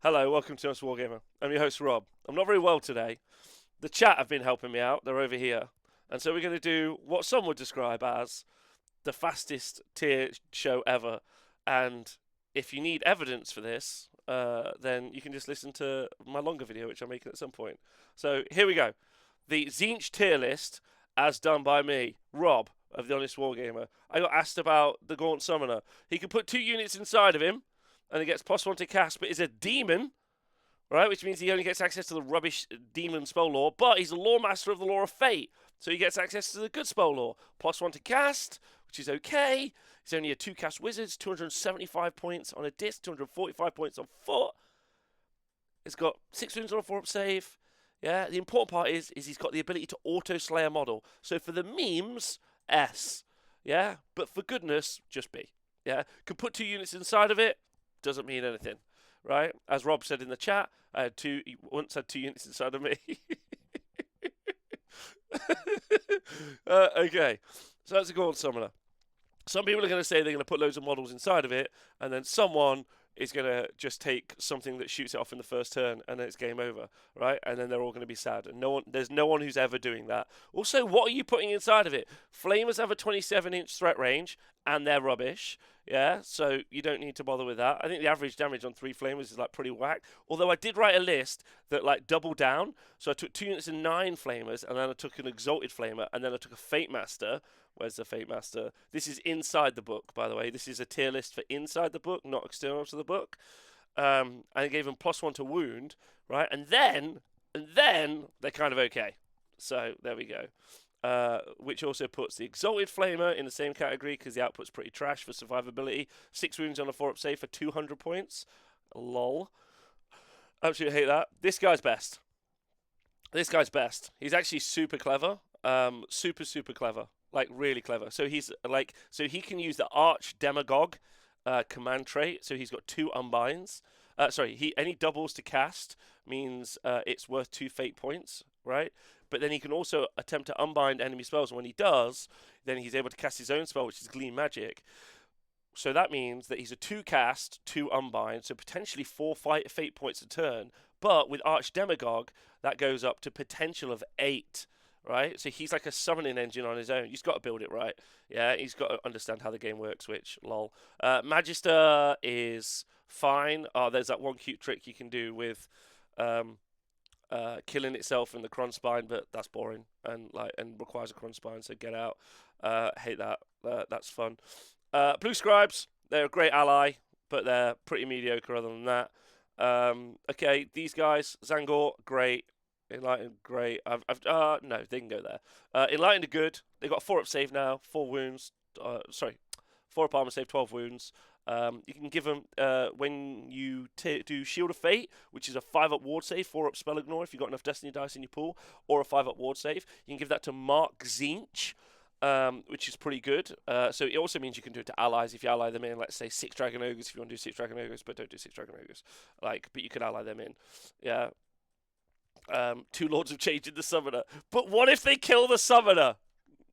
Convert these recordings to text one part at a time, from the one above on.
Hello, welcome to honest-wargamer. I'm your host, Rob. I'm not very well today. The chat have been helping me out. They're over here. And so we're going to do what some would describe as the fastest tier show ever. And if you need evidence for this, then you can just listen to my longer video, which I'm making at some point. So here we go. The TZEENTCH tier list, as done by me, Rob, of the Honest Wargamer. I got asked about the Gaunt Summoner. He can put 2 units inside of him, and he gets +1 to cast, but is a demon, right? Which means he only gets access to the rubbish demon spell lore, but he's a lore master of the lore of fate, so he gets access to the good spell lore. +1 to cast, which is okay. He's only a 2 cast wizard, 275 points on a disc, 245 points on foot. He's got 6 wounds on a 4-up save. Yeah, the important part is he's got the ability to auto slay a model. So for the memes, S. Yeah, but for goodness, just B. Yeah, can put 2 units inside of it, doesn't mean anything, right? As Rob said in the chat, he once had 2 units inside of me. Okay, so that's a Gaunt Summoner. Some people are going to say they're going to put loads of models inside of it, and then someone is going to just take something that shoots it off in the first turn, and then it's game over, right? And then they're all going to be sad. And there's no one who's ever doing that. Also, what are you putting inside of it? Flamers have a 27-inch threat range, and they're rubbish. Yeah, so you don't need to bother with that. I think the average damage on 3 flamers is like pretty whack. Although I did write a list that like doubled down. So I took 2 units of 9 flamers, and then I took an exalted flamer, and then I took a fate master. Where's the fate master? This is inside the book, by the way. This is a tier list for inside the book, not external to the book. And I gave them +1 to wound, right? And then they're kind of okay. So there we go. Which also puts the Exalted Flamer in the same category because the output's pretty trash for survivability. 6 wounds on a 4-up save for 200 points. Lol. Absolutely hate that. This guy's best. This guy's best. He's actually super clever. Super clever. Like, really clever. So he's like, so he can use the Arch Demagogue command trait. So he's got 2 unbinds. Any doubles to cast means it's worth 2 fate points, right? But then he can also attempt to unbind enemy spells. And when he does, then he's able to cast his own spell, which is Gleam Magic. So that means that he's a 2 cast, 2 unbind, so potentially 4 fate points a turn. But with Arch Demagogue, that goes up to potential of 8. Right, so he's like a summoning engine on his own. He's got to build it right. Yeah, he's got to understand how the game works. Which lol. Magister is fine. Oh, there's that one cute trick you can do with killing itself in the cron spine, but that's boring and requires a cron spine. So get out. Hate that. That's fun. Blue Scribes, they're a great ally, but they're pretty mediocre other than that. Okay, these guys, Zangor, great. Enlightened, great. No, they can go there. Enlightened are good. They've got a 4-up save now, 4 wounds. 4-up armor save, 12 wounds. You can give them when you do Shield of Fate, which is a 5-up ward save, 4-up spell ignore if you've got enough Destiny dice in your pool, or a 5-up ward save. You can give that to Mark TZEENTCH, which is pretty good. So it also means you can do it to allies if you ally them in. Let's say 6 Dragon Ogres if you want to do 6 Dragon Ogres, but don't do 6 Dragon Ogres. But you could ally them in. Yeah. 2 Lords of Change in the Summoner. But what if they kill the Summoner?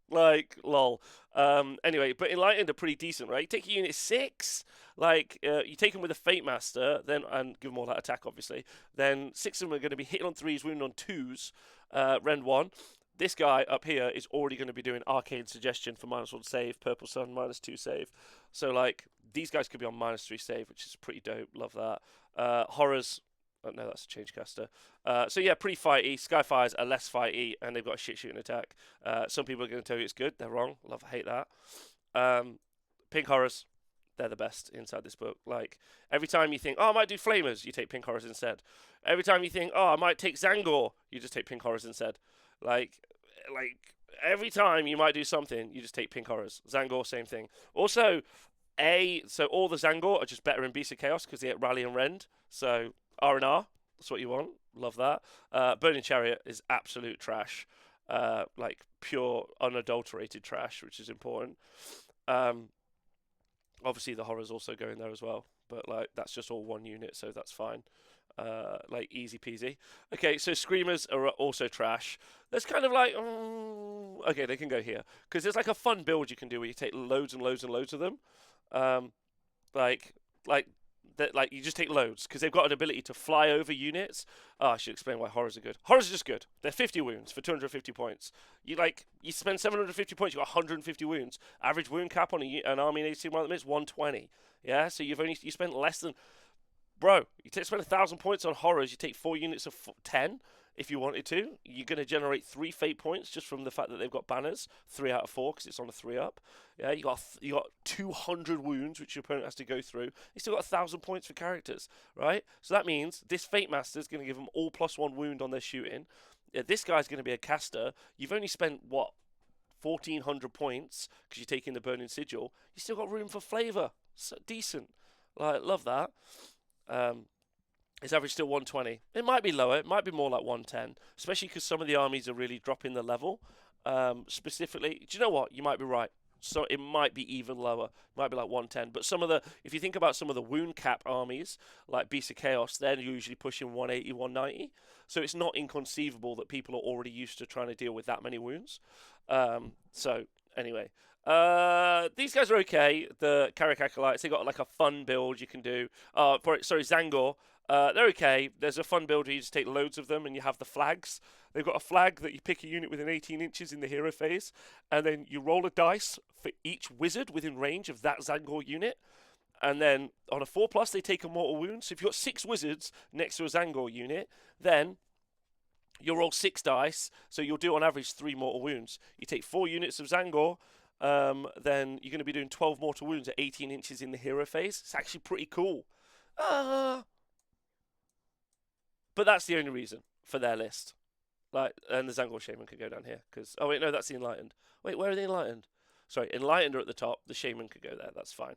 Like, lol. Anyway, but Enlightened are pretty decent, right? You take a unit 6, you take them with a Fate Master, then and give them all that attack, obviously. Then 6 of them are going to be hitting on 3s, wounded on 2s, Rend 1. This guy up here is already going to be doing Arcane Suggestion for -1 save, Purple Sun -2 save. So, these guys could be on -3 save, which is pretty dope. Love that. Horrors. Oh, no, that's a change caster. So yeah, pretty fighty. Skyfires are less fighty, and they've got a shit shooting attack. Some people are going to tell you it's good. They're wrong. Hate that. Pink Horrors, they're the best inside this book. Every time you think, oh, I might do Flamers, you take Pink Horrors instead. Every time you think, oh, I might take Zangor, you just take Pink Horrors instead. Every time you might do something, you just take Pink Horrors. Zangor, same thing. Also, so all the Zangor are just better in Beast of Chaos because they get Rally and Rend. So R&R, that's what you want. Love that. Burning Chariot is absolute trash. Pure, unadulterated trash, which is important. Obviously, the Horrors also go in there as well. But, that's just all 1 unit, so that's fine. Easy peasy. Okay, so Screamers are also trash. There's kind of okay, they can go here. Because there's a fun build you can do where you take loads and loads and loads of them. that like you just take loads because they've got an ability to fly over units. Oh, I should explain why horrors are good. Horrors are just good. They're 50 wounds for 250 points. You spend 750 points, you got 150 wounds. Average wound cap on an army in 18 is 120. Yeah, so you spent less than, bro. Spend 1,000 points on horrors. You take 4 units of 10. If you wanted to, you're going to generate 3 fate points just from the fact that they've got banners, 3 out of 4 because it's on a 3-up. Yeah, you got 200 wounds which your opponent has to go through. You still got 1,000 points for characters, right? So that means this Fate Master is going to give them all +1 wound on their shooting. Yeah, this guy's going to be a caster. You've only spent what 1,400 points because you're taking the Burning Sigil. You still got room for flavor. So decent. Like love that. His average still 120. It might be lower. It might be more like 110, especially because some of the armies are really dropping the level. Specifically, do you know what? You might be right. So it might be even lower. It might be like 110. But if you think about some of the wound cap armies, like Beast of Chaos, they're usually pushing 180, 190. So it's not inconceivable that people are already used to trying to deal with that many wounds. So anyway. These guys are okay. The Carrick Acolytes, they got like a fun build you can do. Zangor. They're okay. There's a fun build where you just take loads of them and you have the flags. They've got a flag that you pick a unit within 18 inches in the hero phase, and then you roll a dice for each wizard within range of that Zangor unit. And then on a 4+, they take a mortal wound. So if you've got 6 wizards next to a Zangor unit, then you'll roll 6 dice. So you'll do on average 3 mortal wounds. You take 4 units of Zangor, then you're going to be doing 12 mortal wounds at 18 inches in the hero phase. It's actually pretty cool. But that's the only reason for their list. And the Zangor Shaman could go down here. Oh, wait, no, that's the Enlightened. Wait, where are the Enlightened? Sorry, Enlightened are at the top. The Shaman could go there. That's fine.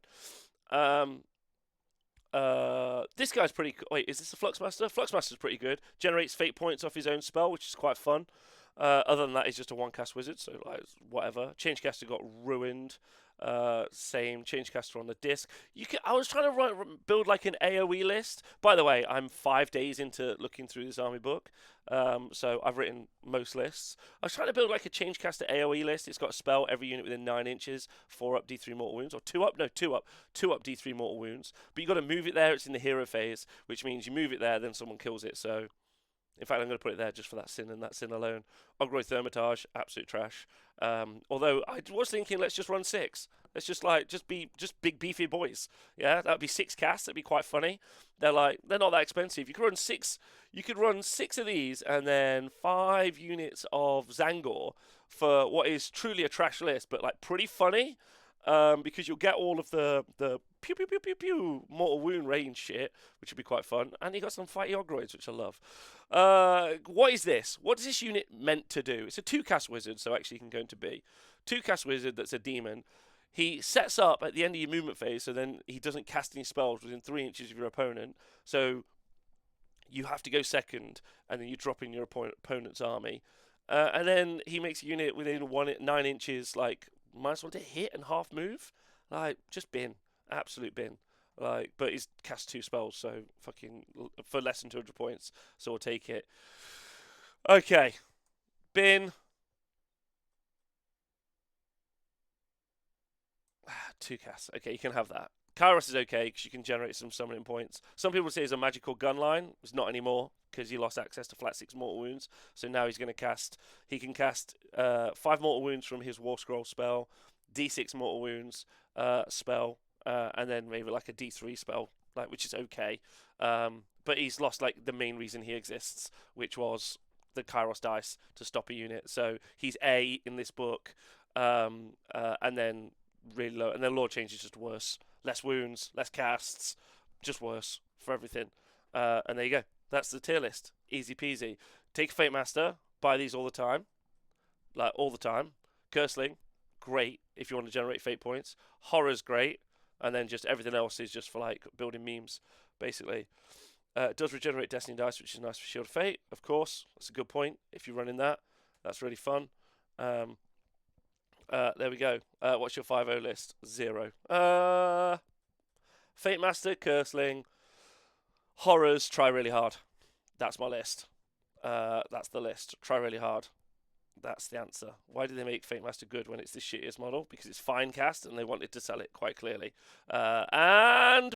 This guy's pretty cool. Wait, is this a Fluxmaster? Fluxmaster's pretty good. Generates fate points off his own spell, which is quite fun. Other than that, he's just a 1-cast wizard, so whatever. Changecaster got ruined. Same Changecaster on the disc. I was trying to build like an AOE list. By the way, I'm 5 days into looking through this army book, so I've written most lists. I was trying to build like a Changecaster AOE list. It's got a spell every unit within 9 inches, 4-up D3 mortal wounds, or 2-up D3 mortal wounds. But you got to move it there. It's in the hero phase, which means you move it there, then someone kills it. So. In fact, I'm going to put it there just for that sin and that sin alone. Ogroid Thermitage, absolute trash. Although I was thinking, let's just run 6. Let's just big beefy boys. Yeah, that'd be 6 casts. That'd be quite funny. They're not that expensive. You could run 6. You could run 6 of these and then 5 units of Zangor for what is truly a trash list, but like pretty funny. Because you'll get all of the pew pew pew pew pew mortal wound range shit, which would be quite fun, and you got some fighty ogroids, which I love. What is this? What is this unit meant to do? It's a 2-cast wizard, so actually you can go into B. 2-cast wizard that's a demon. He sets up at the end of your movement phase, so then he doesn't cast any spells within 3 inches of your opponent. So you have to go second, and then you drop in your opponent's army, and then he makes a unit within 9 inches, like. Might as well to hit and half move. Just bin. Absolute bin. But he's cast 2 spells, so fucking for less than 200 points, so we'll take it. Okay. Bin. 2 casts. Okay, you can have that. Kairos is okay because you can generate some summoning points. Some people say it's a magical gun line. It's not anymore because he lost access to flat 6 mortal wounds. So now he's going to cast. He can cast 5 mortal wounds from his War Scroll spell, D6 mortal wounds spell, and then maybe like a D3 spell, which is okay. But he's lost the main reason he exists, which was the Kairos dice to stop a unit. So he's A in this book, and then really low. And then Lord Change is just worse. Less wounds, less casts, just worse for everything. And there you go. That's the tier list. Easy peasy. Take Fate Master. Buy these all the time. All the time. Curseling. Great if you want to generate fate points. Horror's great. And then just everything else is just for building memes, basically. It does regenerate Destiny dice, which is nice for Shield of Fate, of course. That's a good point if you're running that. That's really fun. There we go. What's your 5-0 list? 0. Fate Master, Curseling, Horrors, try really hard. That's my list. That's the list. Try really hard. That's the answer. Why did they make Fate Master good when it's the shittiest model? Because it's fine cast and they wanted to sell it quite clearly. And